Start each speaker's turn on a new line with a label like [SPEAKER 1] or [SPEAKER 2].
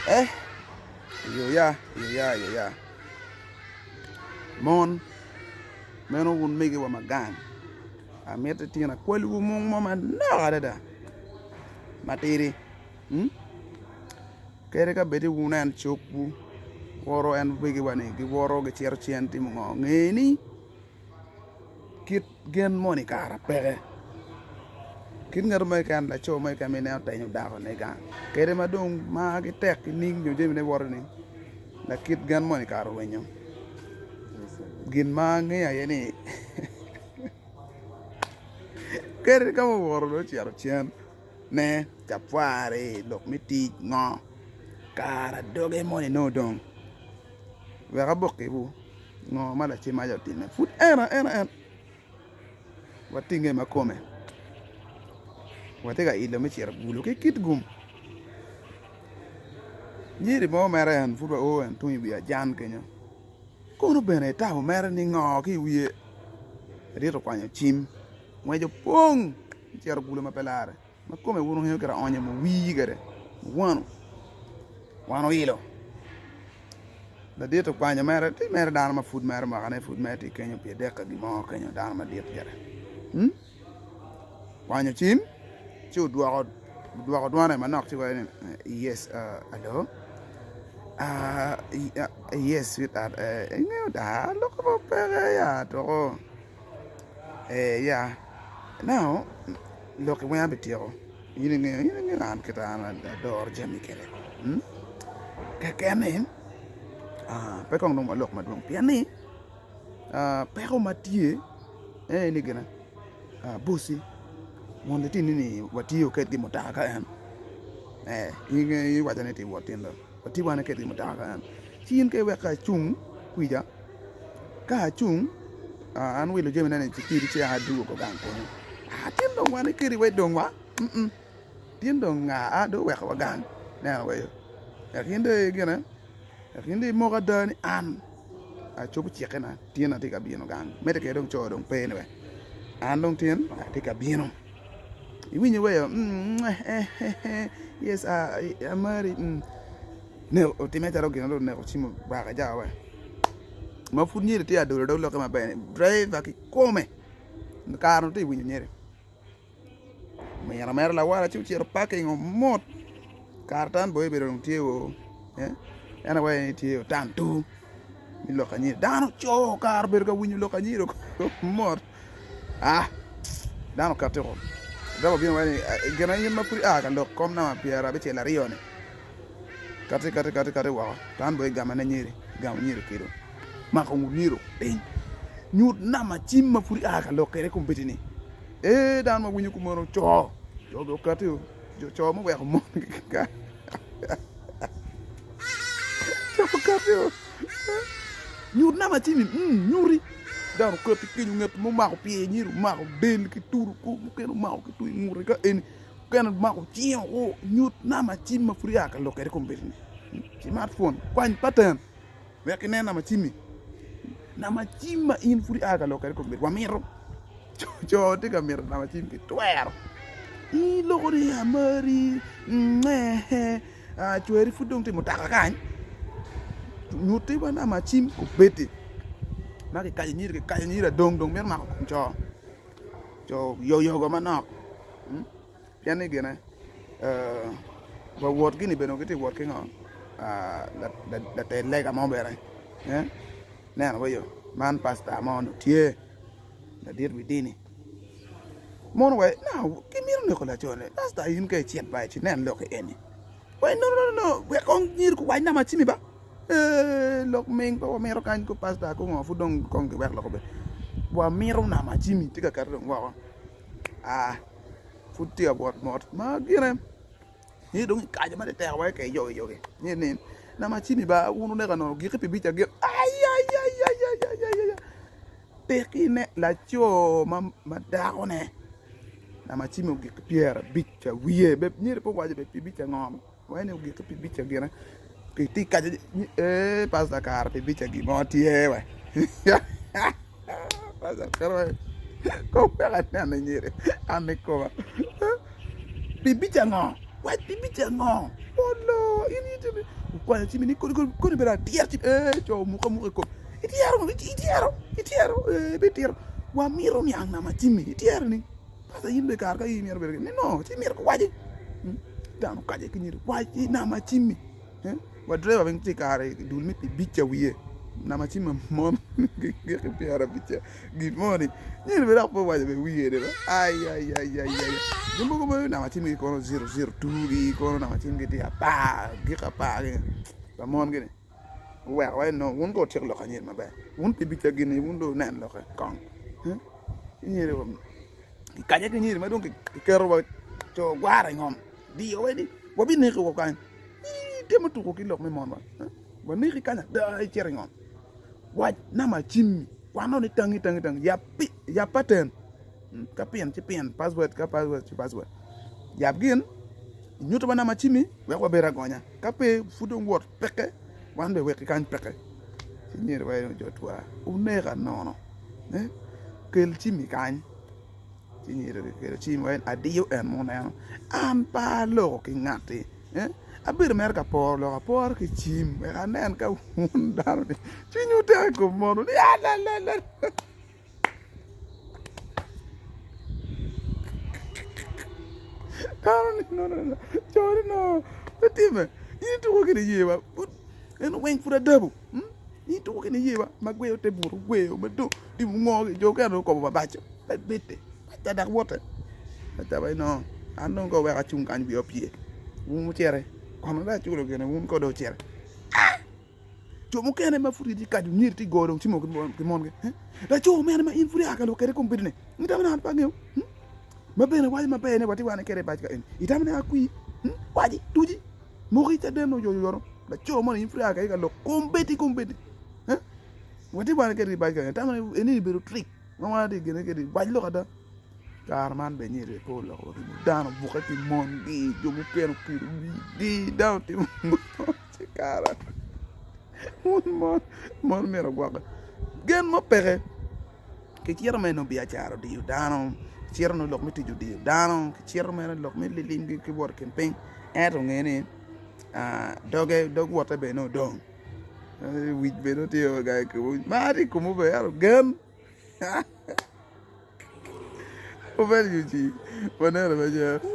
[SPEAKER 1] eh yo ya mon meno wun mege wa magang a meta tina kwali wu mo ma na da matiri kere ka beti wuna en chokbu woro en bege wane gi woro ge cher chien timo ngo ngeni kit gen moni kara pere kit ngar mai kan la cho mai kamene tanyo dako ne gang kere madong ma gi tek ning nyo jemi ne woro ni la kit gen moni kara wenyo gin ma ngi ayeni kere ka woro do cher chien ne chapware lok miti ngo kara doge moni no dong wera bokke bu ngo mala chi ma jotine fut en watinge makome watega ilo me chier bulu ke kit gum nyiri mo mere en fut o en tumi bi ajan kenyo kono bene ta o mere ni ngo ki wiye rito kwanyo chim mwejo pong chier bulu ma pelare makome wunu hiyo kera onye mo wi gere wano ilo da dito kwanyo mere ti mere dana ma fut mere ma kane fut mere ti kenyo pie deka gi mo kenyo dana ma dit gere kwanyo chim chu duwako dwana ma nok chiko yes hello yes sweetheart ngeo da loko mo pere ya to ya now loko mo ya betio yini an kita na dor jami kele kakene pe kong nong lok madong piani pero matie ni gena bosi monde tini ni watio ket gi motaka en inge wajane ti wotindo wati wana ket gi motaka en tin ke weka chung kuija ka chung an wilo jemi nane chikiri che adu ko gang ko tin dong wana kiri we dong wa tin dong nga do weka wa gang na we yakinde gena yakinde mo ga dani an a chobu chekena tina tika bino gang mete ke dong cho dong pe ne an dong tin tika bino iwinyo weyo yes amari ne otimeta ro gino ne ochimo baga jawe ma fu nyiri ti adoro do lokama bene drive ki come karo ti winyo nyere me yara mer la wala chu chiro parking mot kartan boy be dong tiewo ana way tiewo tantu mi loka nyiri dano cho kar ber ga winyo loka nyiri mot dano katero dabo bien wani gena yin mapuri ka lok kom na piera be chela rione kate wa tan boy gama na nyiri kiro mako nyiro nyut na ma chimma puri ka lok kere kompetini dan ma winyo kumono cho do kate cho mo we ko mon ka cho kate nyut na ma chimi nyuri dan ko ti kinyu nget mo mako pie nyiru mako den ki turu ko keno mako ki tu ngure ka en keno mako tio o nyut na ma chimma puri ka lok kere kompetini smartphone kwan pattern we ke nena ma chimi na ma chimma in puri ka lok kere kompetini wa miro cho te ka miro na ma chimki twer i logori amari chweri fudong te motaka kan nyuti bana ma chim ko beti ma ke kanyira dong mer ma ko cho yo go manok piane gena wa wot gini beno kiti wot kingo la te lega mo bere na wa yo man pasta mo tie la dir widini mon way now kimir ne ko la chone pasta yin ke chet bay ci nen lo ke eni way no we kon nyir ko way na ma chimi ba lok meng pa wa mero kan ko pasta ko mo fu dong kon ke wer lo ko be wa mero na ma chimi tika kar dong wa fu tia bot mot ma gire ni dong ka ja ma de ter way ke yo ke ni na ma chimi ba wonu ne kano gi ke bi ta ge ay peke ne la cho ma dako ne na ma chimi gi piera bicha wiye be ni po wa be bicha ngom wa ne gi ke bicha gire ke ti ka pasta kar pe bicha gi mo tie wa pasta kar ko pera na nyere ane ko bicha ngom wa bicha ngom olo ini tu kwa chimi ni ko bera tiar chip cho muka ko itiaro betiaro wa miro ni ang nama chimi itiaro ni pasa yimbe kar ka yimir berge ni no chimi ko waji dano kaje kinyir waji nama chimi wa driver ben tikare dul mit bicha wiye nama chimi mom ge piara bicha good morning ni bera po waji be wiye de ay jumbo ko nama chimi ko 002 gi ko nama chimi ge apa ge apa ge ba mom ge well no won go tek lo xani ma ba won te bicha ge ni won do nan lo kon ni re kaje ke ni ma donc kero ba cho gwara ngom di yo di bo bi ne ko kan te ma tu ko ki lo me mon ba ni kanya da chere ngom wa na ma chimmi wa no ni tangi ya pattern ka pien ci pien password ci password ya gin nyuto ba na ma chimmi we ko bera gonya ka pe fudo wot peke wande we kan peke ci ni re way jo twa u ne ga nono kel chimmi kan ci ni re kel chimmi way adio en mon an pa lo ki ngati abir mer ka por lo ka por ki chim we anen ka un dar ci ñu te ko mono ya la no chori no petime ini tu ko ni yewa en weng fura dabu ini tu ko ni yewa magwe te buru gwe o medo di mo jo ka no ko babacho bete ta dak wote ta bay no ando ko we ka chung kan bi opie mu chere kono da chulo gene mu ko do chere to mu kene ma furi di kadu nirti godon ci mo ko mon ge da cho mena ma in furi aka lo kere kompetine ni tamna pa ngew ma bene waji ma bene wati wana kere baji ka en itamna akui waji tuji mo ri ta deno yo yoro da cho mo in furi aka ka lo kompeti wati wana kere baji ka tamna eni beru trick ma wana di gene kere waji lo kada Karman be nyere ko lo ko dano bukati mon gi jomu ken kiru di dawti ci kara mon mero gwa gen mo pere ke tira me no biya charo di dano tira no lok mi tiju di dano ke tira me no lok mi lilim gi ki wor campaign eto ngene dog water be no dong wit be no tio ga ko mari ko mo be aro gen o velho de panela, velho.